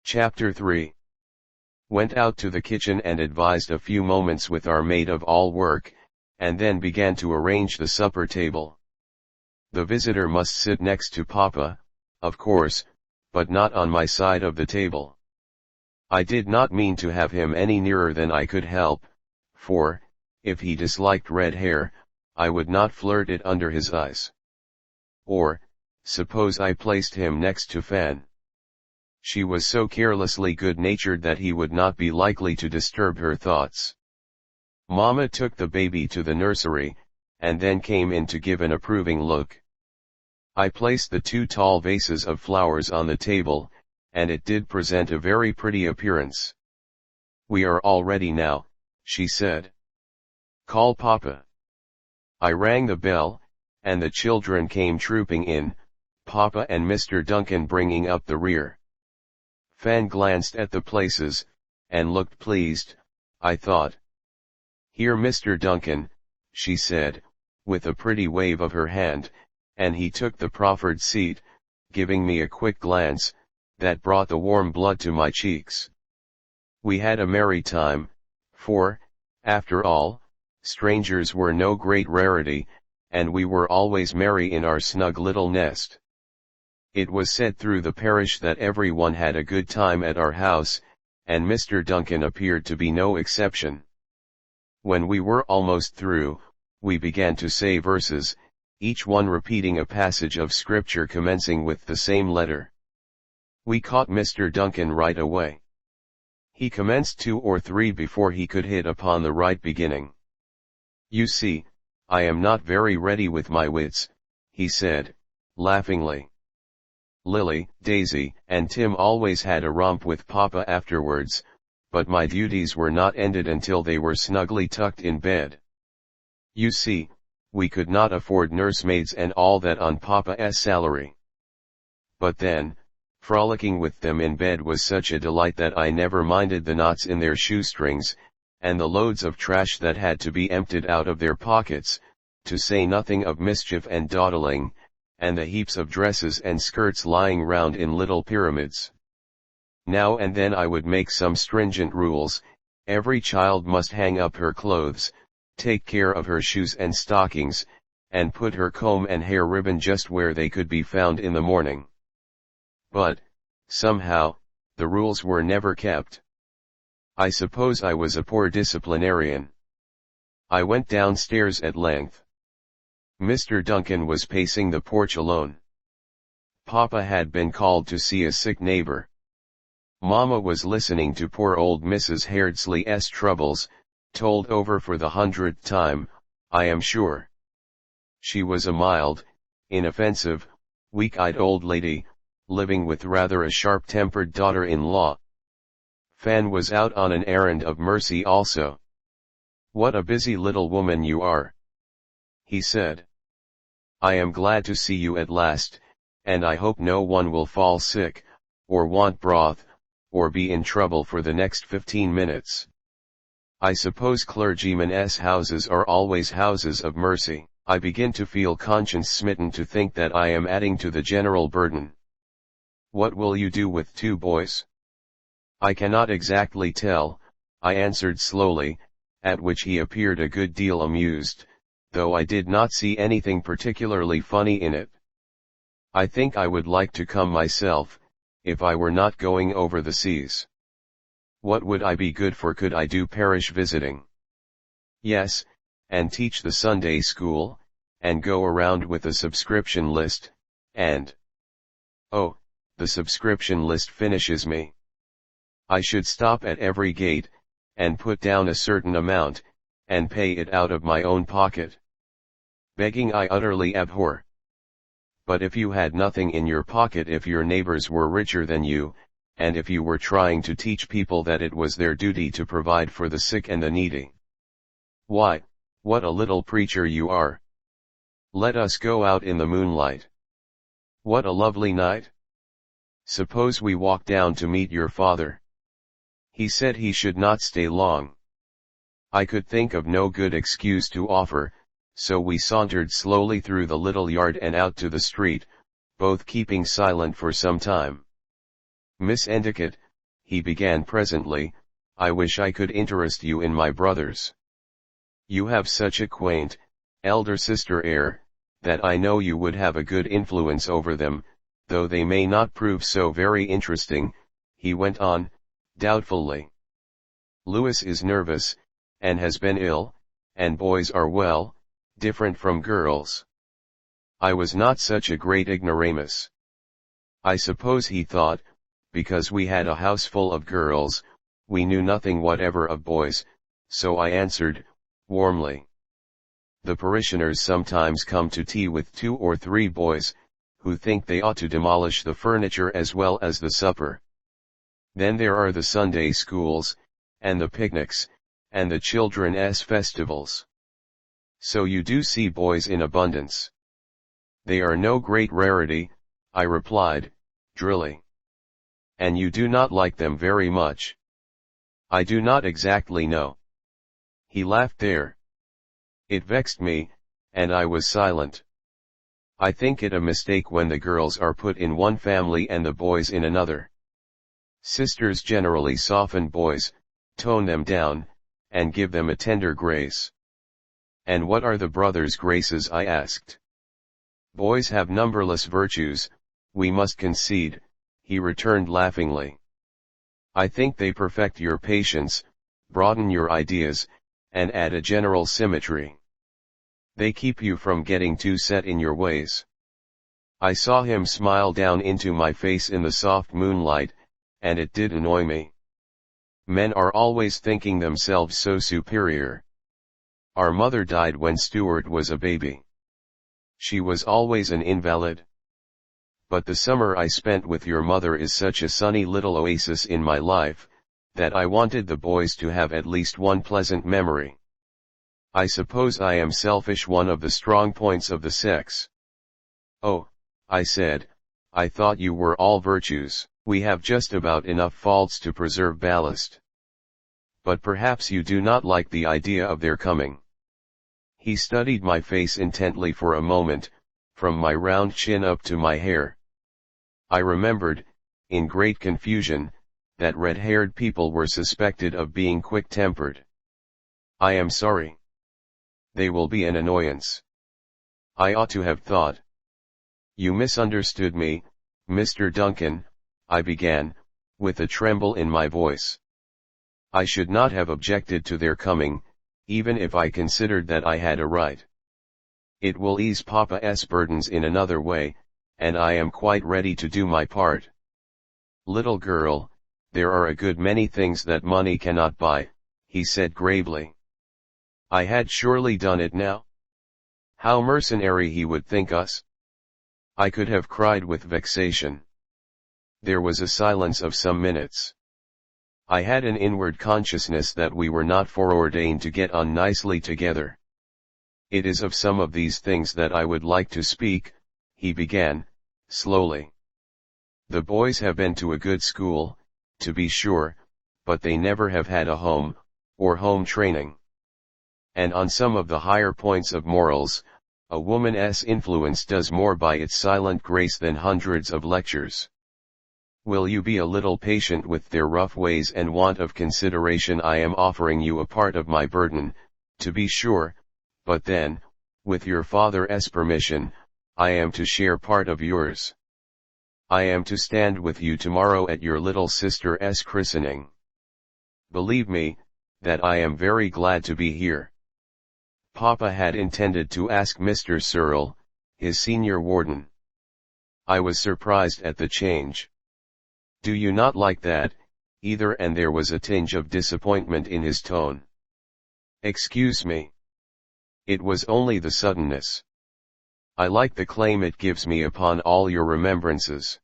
Chapter 3. Went out to the kitchen and advised a few moments with our maid-of-all-work, and then began to arrange the supper table. The visitor must sit next to Papa, of course, but not on my side of the table. I did not mean to have him any nearer than I could help, for, if he disliked red hair, I would not flirt it under his eyes. Or, suppose I placed him next to Fan. She was so carelessly good-natured that he would not be likely to disturb her thoughts. Mama took the baby to the nursery, and then came in to give an approving look. I placed the 2 tall vases of flowers on the table, and it did present a very pretty appearance. "We are all ready now," she said. "Call Papa." I rang the bell, and the children came trooping in, Papa and Mr. Duncan bringing up the rear. Fan glanced at the places, and looked pleased, I thought. "Here, Mr. Duncan," she said, with a pretty wave of her hand, and he took the proffered seat, giving me a quick glance, that brought the warm blood to my cheeks. We had a merry time, for, after all, strangers were no great rarity, and we were always merry in our snug little nest. It was said through the parish that everyone had a good time at our house, and Mr. Duncan appeared to be no exception. When we were almost through, we began to say verses, each one repeating a passage of scripture commencing with the same letter. We caught Mr. Duncan right away. He commenced 2 or 3 before he could hit upon the right beginning. "You see, I am not very ready with my wits," he said, laughingly. Lily, Daisy, and Tim always had a romp with Papa afterwards, but my duties were not ended until they were snugly tucked in bed. You see, we could not afford nursemaids and all that on Papa's salary. But then, frolicking with them in bed was such a delight that I never minded the knots in their shoestrings, and the loads of trash that had to be emptied out of their pockets, to say nothing of mischief and dawdling, and the heaps of dresses and skirts lying round in little pyramids. Now and then I would make some stringent rules: every child must hang up her clothes, take care of her shoes and stockings, and put her comb and hair ribbon just where they could be found in the morning. But, somehow, the rules were never kept. I suppose I was a poor disciplinarian. I went downstairs at length. Mr. Duncan was pacing the porch alone. Papa had been called to see a sick neighbor. Mama was listening to poor old Mrs. Hairdsley's troubles, told over for the 100th time, I am sure. She was a mild, inoffensive, weak-eyed old lady, living with rather a sharp-tempered daughter-in-law. Fan was out on an errand of mercy also. "What a busy little woman you are," he said. "I am glad to see you at last, and I hope no one will fall sick, or want broth, or be in trouble for the next 15 minutes. I suppose clergymen's houses are always houses of mercy. I begin to feel conscience-smitten to think that I am adding to the general burden." "What will you do with 2 boys?" "I cannot exactly tell," I answered slowly, at which he appeared a good deal amused, though I did not see anything particularly funny in it. "I think I would like to come myself, if I were not going over the seas." "What would I be good for? Could I do parish visiting?" "Yes, and teach the Sunday school, and go around with a subscription list, and—" "Oh, the subscription list finishes me. I should stop at every gate, and put down a certain amount, and pay it out of my own pocket. Begging I utterly abhor. But if you had nothing in your pocket, if your neighbors were richer than you, and if you were trying to teach people that it was their duty to provide for the sick and the needy. Why, what a little preacher you are. Let us go out in the moonlight. What a lovely night. Suppose we walk down to meet your father. He said he should not stay long." I could think of no good excuse to offer, so we sauntered slowly through the little yard and out to the street, both keeping silent for some time. Miss Endicott, he began presently, "I wish I could interest you in my brothers. You have such a quaint, elder sister air, that I know you would have a good influence over them, though they may not prove so very interesting," he went on, doubtfully. "Louis is nervous, and has been ill, and boys are well, different from girls." I was not such a great ignoramus. I suppose he thought, because we had a house full of girls, we knew nothing whatever of boys, so I answered, warmly. "The parishioners sometimes come to tea with 2 or 3 boys, who think they ought to demolish the furniture as well as the supper. Then there are the Sunday schools, and the picnics, and the children's festivals. So you do see boys in abundance." "They are no great rarity," I replied, drily. "And you do not like them very much?" "I do not exactly know." He laughed there. It vexed me, and I was silent. I think it a mistake when the girls are put in one family and the boys in another. Sisters generally soften boys, tone them down, and give them a tender grace. "And what are the brothers' graces?" I asked. "Boys have numberless virtues, we must concede," he returned laughingly. "I think they perfect your patience, broaden your ideas, and add a general symmetry. They keep you from getting too set in your ways." I saw him smile down into my face in the soft moonlight, and it did annoy me. Men are always thinking themselves so superior. Our mother died when Stuart was a baby. She was always an invalid. But the summer I spent with your mother is such a sunny little oasis in my life, that I wanted the boys to have at least one pleasant memory. I suppose I am selfish, one of the strong points of the sex." "Oh," I said, "I thought you were all virtues." "We have just about enough faults to preserve ballast. But perhaps you do not like the idea of their coming." He studied my face intently for a moment, from my round chin up to my hair. I remembered, in great confusion, that red-haired people were suspected of being quick-tempered. "I am sorry. They will be an annoyance." I ought to have thought. "You misunderstood me, Mr. Duncan," I began, with a tremble in my voice. "I should not have objected to their coming, even if I considered that I had a right. It will ease Papa's burdens in another way, and I am quite ready to do my part. Little girl, there are a good many things that money cannot buy," he said gravely. I had surely done it now. How mercenary he would think us! I could have cried with vexation. There was a silence of some minutes. I had an inward consciousness that we were not foreordained to get on nicely together. "It is of some of these things that I would like to speak," he began, slowly. "The boys have been to a good school, to be sure, but they never have had a home, or home training. And on some of the higher points of morals, a woman's influence does more by its silent grace than hundreds of lectures. Will you be a little patient with their rough ways and want of consideration? I am offering you a part of my burden, to be sure, but then, with your father's permission, I am to share part of yours. I am to stand with you tomorrow at your little sister's christening. Believe me, that I am very glad to be here." Papa had intended to ask Mr. Searle, his senior warden. I was surprised at the change. "Do you not like that, either?" and there was a tinge of disappointment in his tone. "Excuse me. It was only the suddenness. I like the claim it gives me upon all your remembrances.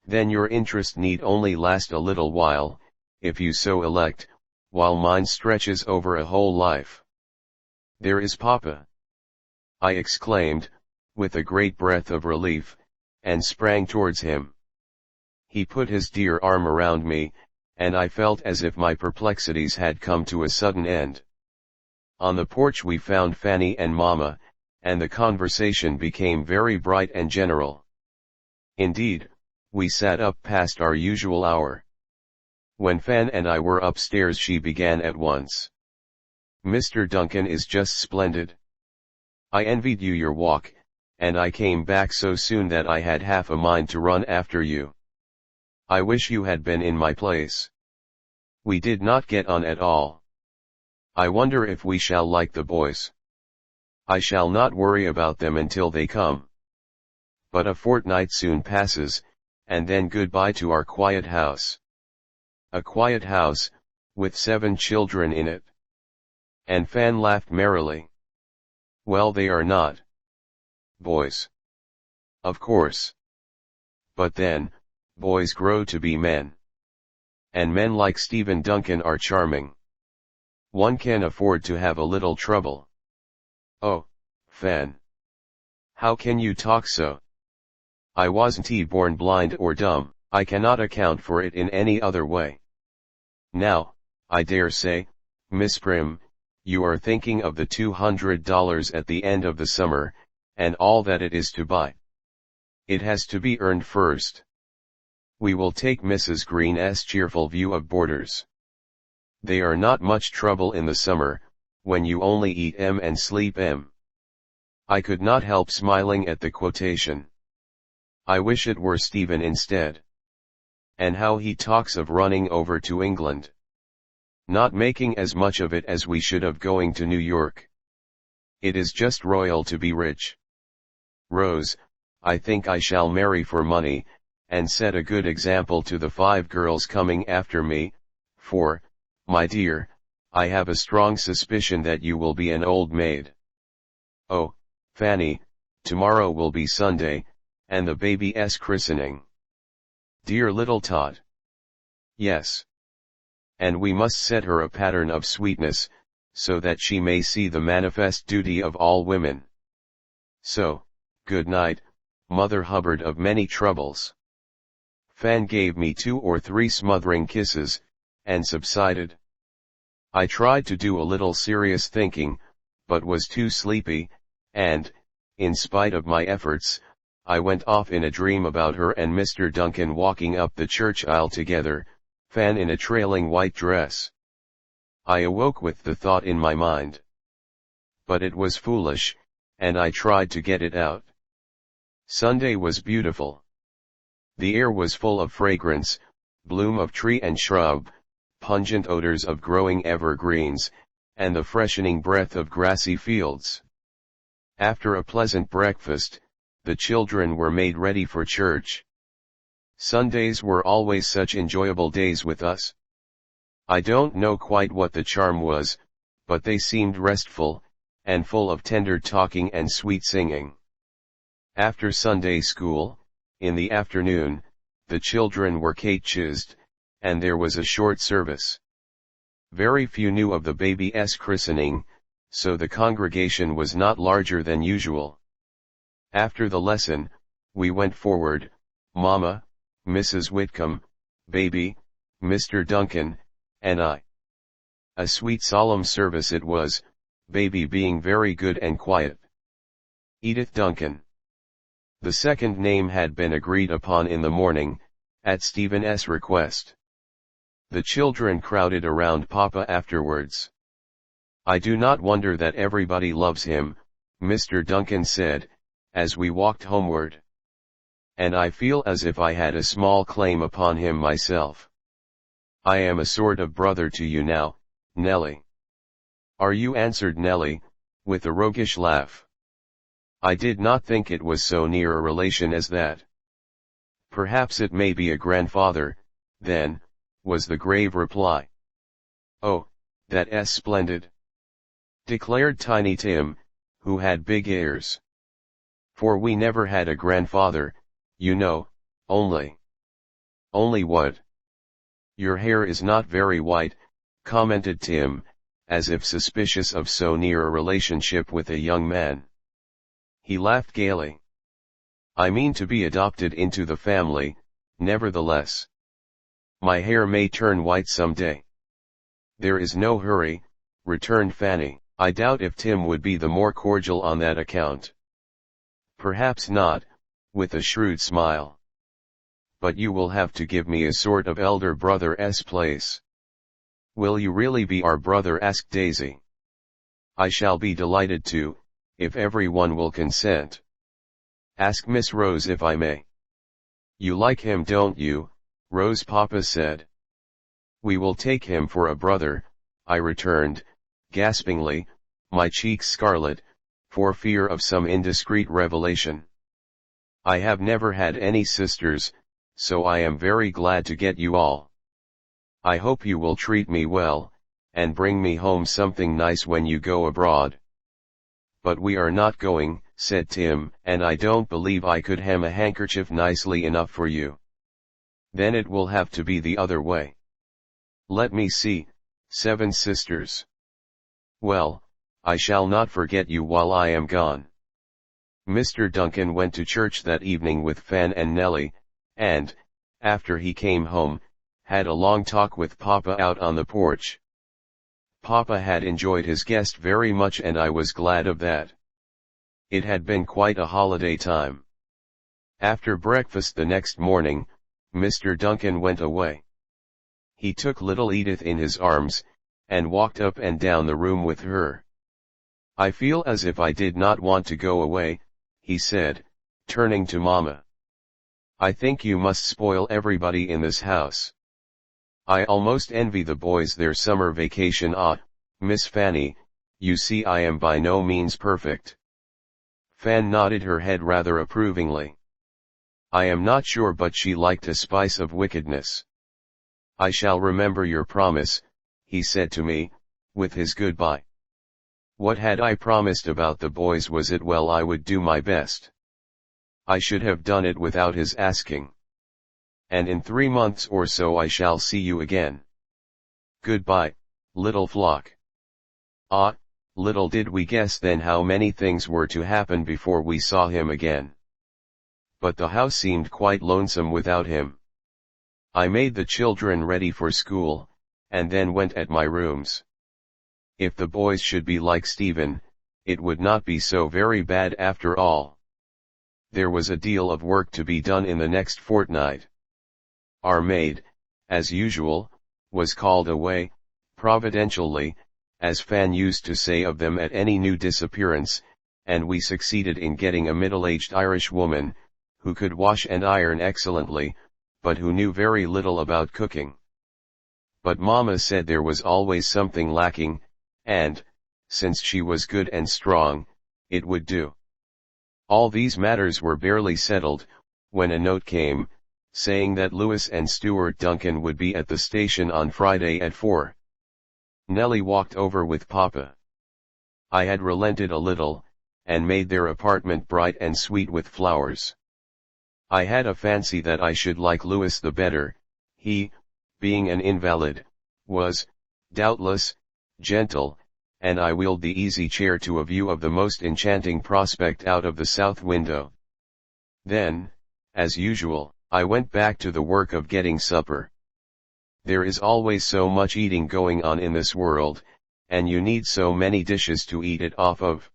Then your interest need only last a little while, if you so elect, while mine stretches over a whole life." "There is Papa!" I exclaimed, with a great breath of relief, and sprang towards him. He put his dear arm around me, and I felt as if my perplexities had come to a sudden end. On the porch we found Fanny and Mamma, and the conversation became very bright and general. Indeed, we sat up past our usual hour. When Fan and I were upstairs she began at once. "Mr. Duncan is just splendid. I envied you your walk, and I came back so soon that I had half a mind to run after you. I wish you had been in my place. We did not get on at all. I wonder if we shall like the boys. I shall not worry about them until they come. But a fortnight soon passes, and then goodbye to our quiet house. A quiet house, with 7 children in it." And Fan laughed merrily. "Well, they are not boys. Of course. But then, boys grow to be men. And men like Stephen Duncan are charming. One can afford to have a little trouble." "Oh, Fan. How can you talk so? I wasn't born blind or dumb. I cannot account for it in any other way. Now, I dare say, Miss Prim, you are thinking of the $200 at the end of the summer, and all that it is to buy. It has to be earned first. We will take Mrs. Green's cheerful view of boarders. They are not much trouble in the summer, when you only eat and sleep." I could not help smiling at the quotation. I wish it were Stephen instead. And how he talks of running over to England. Not making as much of it as we should of going to New York. It is just royal to be rich. Rose, I think I shall marry for money, and set a good example to the 5 girls coming after me, for, my dear, I have a strong suspicion that you will be an old maid. Oh, Fanny, tomorrow will be Sunday, and the baby's christening. Dear little tot. Yes. And we must set her a pattern of sweetness, so that she may see the manifest duty of all women. So, good night, Mother Hubbard of many troubles." Fan gave me 2 or 3 smothering kisses, and subsided. I tried to do a little serious thinking, but was too sleepy, and, in spite of my efforts, I went off in a dream about her and Mr. Duncan walking up the church aisle together, Fan in a trailing white dress. I awoke with the thought in my mind. But it was foolish, and I tried to get it out. Sunday was beautiful. The air was full of fragrance, bloom of tree and shrub, pungent odors of growing evergreens, and the freshening breath of grassy fields. After a pleasant breakfast, the children were made ready for church. Sundays were always such enjoyable days with us. I don't know quite what the charm was, but they seemed restful, and full of tender talking and sweet singing. After Sunday school, in the afternoon, the children were catechised, and there was a short service. Very few knew of the baby's christening, so the congregation was not larger than usual. After the lesson, we went forward, Mamma, Mrs. Whitcomb, baby, Mr. Duncan, and I. A sweet solemn service it was, baby being very good and quiet. Edith Duncan. The second name had been agreed upon in the morning, at Stephen's request. The children crowded around Papa afterwards. "I do not wonder that everybody loves him," Mr. Duncan said, as we walked homeward. "And I feel as if I had a small claim upon him myself. I am a sort of brother to you now, Nellie." "Are you?" answered Nellie, with a roguish laugh. "I did not think it was so near a relation as that." "Perhaps it may be a grandfather, then," was the grave reply. "Oh, that's splendid," declared Tiny Tim, who had big ears. "For we never had a grandfather, you know, only." "Only what?" "Your hair is not very white," commented Tim, as if suspicious of so near a relationship with a young man. He laughed gaily. "I mean to be adopted into the family, nevertheless. My hair may turn white some day." "There is no hurry," returned Fanny. "I doubt if Tim would be the more cordial on that account." "Perhaps not," with a shrewd smile. but you will have to give me a sort of elder brother's place. Will you really be our brother? Asked Daisy. I shall be delighted to, if everyone will consent. Ask Miss Rose if I may. You like him, don't you, Rose? Papa said. We will take him for a brother, I returned, gaspingly, my cheeks scarlet, for fear of some indiscreet revelation. I have never had any sisters, so I am very glad to get you all. I hope you will treat me well, and bring me home something nice when you go abroad. But we are not going, said Tim, and I don't believe I could hem a handkerchief nicely enough for you. Then it will have to be the other way. Let me see, 7 sisters. Well, I shall not forget you while I am gone. Mr. Duncan went to church that evening with Fan and Nellie, and, after he came home, had a long talk with Papa out on the porch. Papa had enjoyed his guest very much, and I was glad of that. It had been quite a holiday time. After breakfast the next morning, Mr. Duncan went away. He took little Edith in his arms, and walked up and down the room with her. I feel as if I did not want to go away, he said, turning to Mama. I think you must spoil everybody in this house. I almost envy the boys their summer vacation. Ah, Miss Fanny, you see I am by no means perfect. Fan nodded her head rather approvingly. I am not sure, but she liked a spice of wickedness. I shall remember your promise, he said to me, with his goodbye. What had I promised about the boys? Was it? Well, I would do my best. I should have done it without his asking. And in 3 months or so I shall see you again. Goodbye, little flock. Ah, little did we guess then how many things were to happen before we saw him again. But the house seemed quite lonesome without him. I made the children ready for school, and then went at my rooms. If the boys should be like Stephen, it would not be so very bad after all. There was a deal of work to be done in the next fortnight. Our maid, as usual, was called away, providentially, as Fan used to say of them at any new disappearance, and we succeeded in getting a middle-aged Irish woman, who could wash and iron excellently, but who knew very little about cooking. But Mama said there was always something lacking, and, since she was good and strong, it would do. All these matters were barely settled, when a note came, saying that Lewis and Stuart Duncan would be at the station on Friday at 4. Nellie walked over with Papa. I had relented a little, and made their apartment bright and sweet with flowers. I had a fancy that I should like Lewis the better. He, being an invalid, was, doubtless, gentle, and I wheeled the easy chair to a view of the most enchanting prospect out of the south window. Then, as usual, I went back to the work of getting supper. There is always so much eating going on in this world, and you need so many dishes to eat it off of.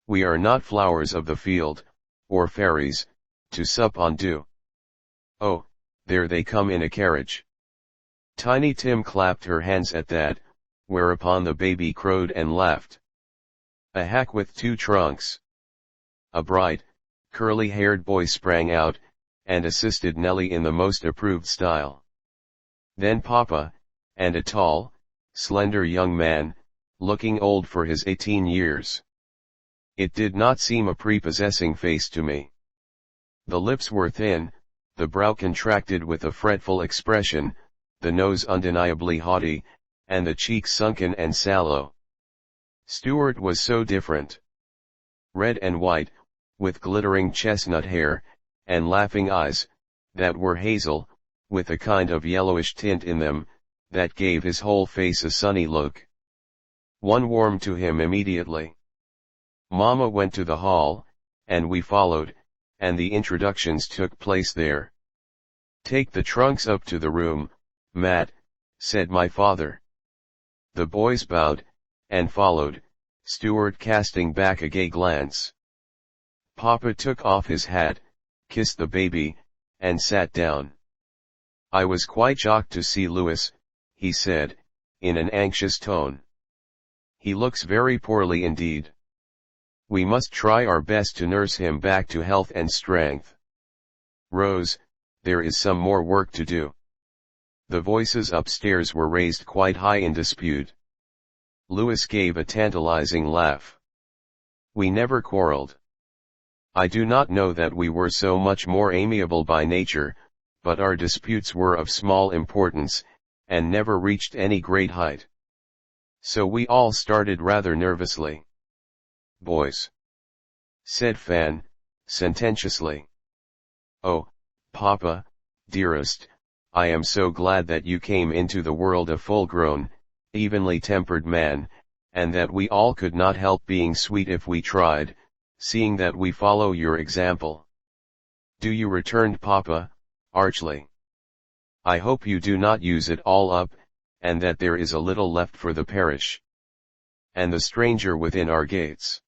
We are not flowers of the field, or fairies, to sup on dew. Oh, there they come in a carriage. Tiny Tim clapped her hands at that, whereupon the baby crowed and laughed. A hack with 2 trunks. A bright, curly-haired boy sprang out, and assisted Nellie in the most approved style. Then Papa, and a tall, slender young man, looking old for his 18 years. It did not seem a prepossessing face to me. The lips were thin, the brow contracted with a fretful expression, the nose undeniably haughty, and the cheeks sunken and sallow. Stuart was so different. Red and white, with glittering chestnut hair, and laughing eyes, that were hazel, with a kind of yellowish tint in them, that gave his whole face a sunny look. One warmed to him immediately. Mama went to the hall, and we followed, and the introductions took place there. Take the trunks up to the room, Matt, said my father. The boys bowed, and followed, Stuart casting back a gay glance. Papa took off his hat, kissed the baby, and sat down. I was quite shocked to see Louis, he said, in an anxious tone. He looks very poorly indeed. We must try our best to nurse him back to health and strength. Rose, there is some more work to do. The voices upstairs were raised quite high in dispute. Louis gave a tantalizing laugh. We never quarreled. I do not know that we were so much more amiable by nature, but our disputes were of small importance, and never reached any great height. So we all started rather nervously. Boys, said Fan, sententiously. Oh, Papa, dearest, I am so glad that you came into the world a full-grown, evenly tempered man, and that we all could not help being sweet if we tried, seeing that we follow your example. Do you? Returned Papa, archly. I hope you do not use it all up, and that there is a little left for the parish and the stranger within our gates.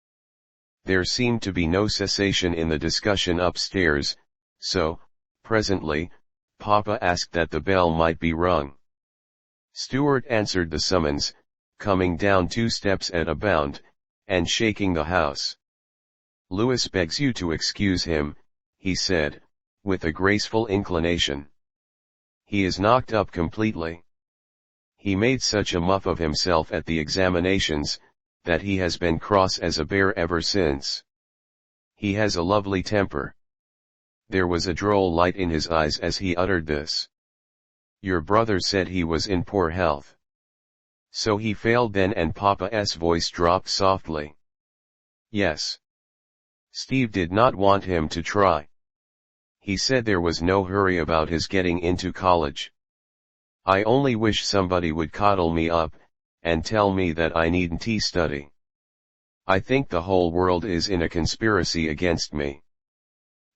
There seemed to be no cessation in the discussion upstairs, so, presently, Papa asked that the bell might be rung. Stuart answered the summons, coming down 2 steps at a bound, and shaking the house. Louis begs you to excuse him, he said, with a graceful inclination. He is knocked up completely. He made such a muff of himself at the examinations, that he has been cross as a bear ever since. He has a lovely temper. There was a droll light in his eyes as he uttered this. Your brother said he was in poor health. So he failed then, and Papa's voice dropped softly. Yes. Steve did not want him to try. He said there was no hurry about his getting into college. I only wish somebody would coddle me up, and tell me that I needn't study. I think the whole world is in a conspiracy against me.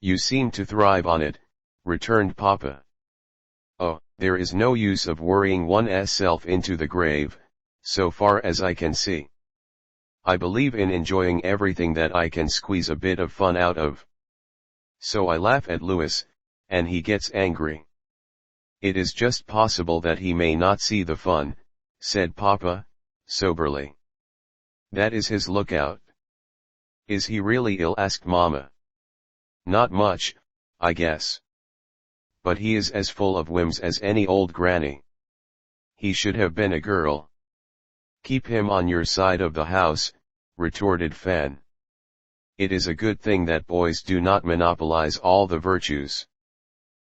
You seem to thrive on it, returned Papa. Oh, there is no use of worrying one's self into the grave, so far as I can see. I believe in enjoying everything that I can squeeze a bit of fun out of. So I laugh at Louis, and he gets angry. It is just possible that he may not see the fun, said Papa, soberly. That is his lookout. Is he really ill? Asked Mama. Not much, I guess. But he is as full of whims as any old granny. He should have been a girl. Keep him on your side of the house, retorted Fan. It is a good thing that boys do not monopolize all the virtues.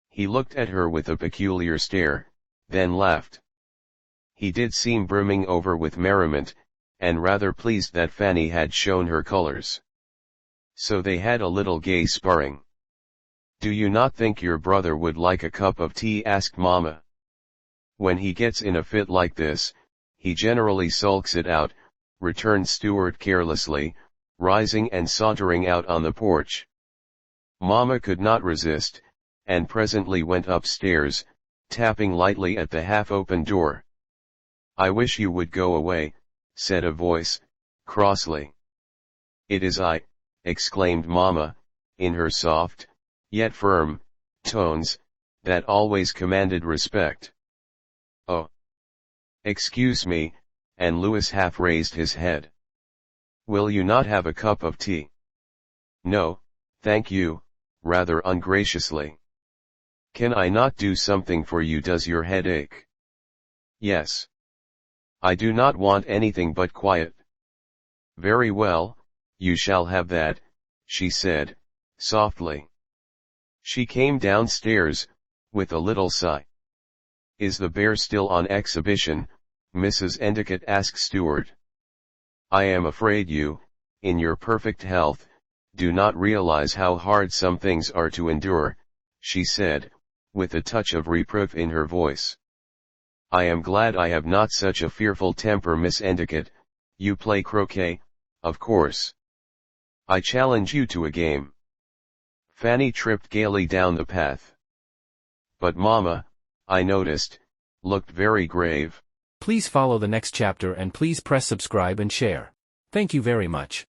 He looked at her with a peculiar stare, then laughed. He did seem brimming over with merriment, and rather pleased that Fanny had shown her colors. So they had a little gay sparring. Do you not think your brother would like a cup of tea? Asked Mama. When he gets in a fit like this, he generally sulks it out, returned Stuart carelessly, rising and sauntering out on the porch. Mama could not resist, and presently went upstairs, tapping lightly at the half-open door. I wish you would go away, said a voice, crossly. It is I, exclaimed Mama, in her soft, yet firm, tones, that always commanded respect. Oh. Excuse me, and Louis half raised his head. Will you not have a cup of tea? No, thank you, rather ungraciously. Can I not do something for you? Does your head ache? Yes. I do not want anything but quiet. Very well, you shall have that, she said, softly. She came downstairs, with a little sigh. Is the bear still on exhibition? Mrs. Endicott asked Stuart. I am afraid you, in your perfect health, do not realize how hard some things are to endure, she said, with a touch of reproof in her voice. I am glad I have not such a fearful temper. Miss Endicott, you play croquet, of course. I challenge you to a game. Fanny tripped gaily down the path. But Mama, I noticed, looked very grave. Please follow the next chapter and please press subscribe and share. Thank you very much.